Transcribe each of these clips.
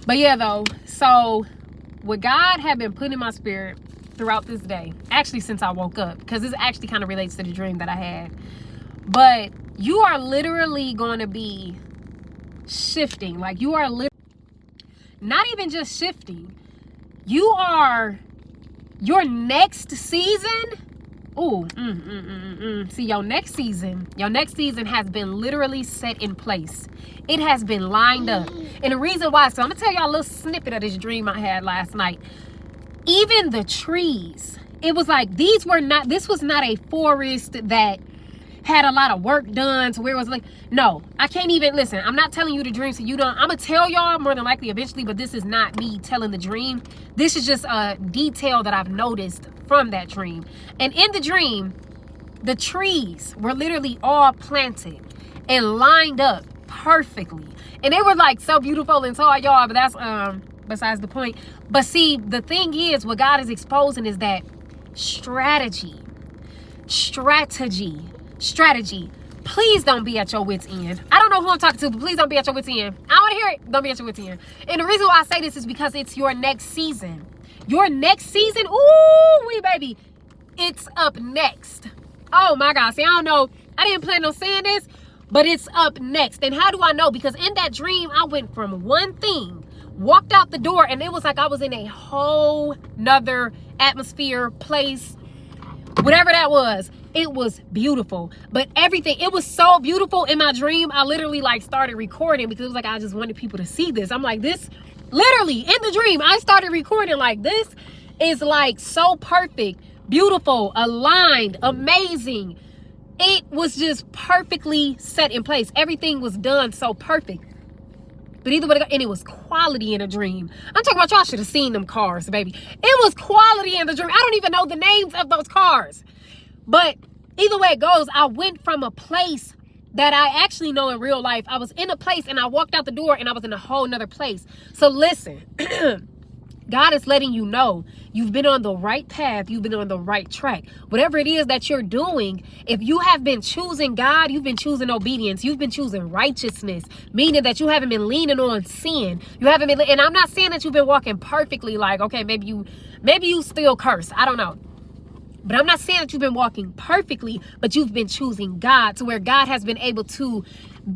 But yeah, though, so what God had been putting in my spirit throughout this day, actually since I woke up, because this actually kind of relates to the dream that I had. But you are literally going to be shifting. Like, you are not even just shifting. You are, your next season. See, your next season has been literally set in place. It has been lined up. And the reason why, so I'm gonna tell y'all a little snippet of this dream I had last night. Even the trees, it was like, this was not a forest that had a lot of work done to where it was like, no, I can't even, listen, I'm not telling you the dream so you don't, I'm gonna tell y'all more than likely eventually, but this is not me telling the dream. This is just a detail that I've noticed from that dream. And in the dream, the trees were literally all planted and lined up perfectly. And they were like so beautiful and tall, y'all, but that's besides the point. But see, the thing is, what God is exposing is that strategy. Please don't be at your wit's end. I don't know who I'm talking to, but please don't be at your wit's end. I want to hear it. Don't be at your wit's end. And the reason why I say this is because it's your next season. Your next season, ooh, wee baby, it's up next. Oh my God. See, I don't know. I didn't plan on saying this, but it's up next. And how do I know? Because in that dream, I went from one thing, walked out the door, and it was like I was in a whole nother atmosphere, place, whatever that was. It was beautiful. But everything, it was so beautiful in my dream. I literally like started recording because it was like I just wanted people to see this. I'm like, this, literally in the dream, I started recording like, this is like so perfect, beautiful, aligned, amazing. It was just perfectly set in place. Everything was done so perfect. But either way, and it was quality in a dream. I'm talking about, y'all should have seen them cars, baby. It was quality in the dream. I don't even know the names of those cars. But either way it goes, I went from a place that I actually know in real life. I was in a place and I walked out the door and I was in a whole nother place. So listen, God is letting you know you've been on the right path. You've been on the right track. Whatever it is that you're doing, if you have been choosing God, you've been choosing obedience. You've been choosing righteousness, meaning that you haven't been leaning on sin. You haven't been, and I'm not saying that you've been walking perfectly. Like, okay, maybe you still curse. I don't know. But I'm not saying that you've been walking perfectly, but you've been choosing God to where God has been able to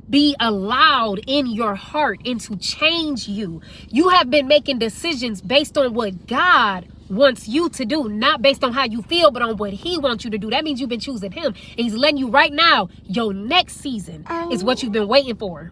be allowed in your heart and to change you. You have been making decisions based on what God wants you to do, not based on how you feel, but on what He wants you to do. That means you've been choosing Him. And He's letting you right now, your next season is what you've been waiting for.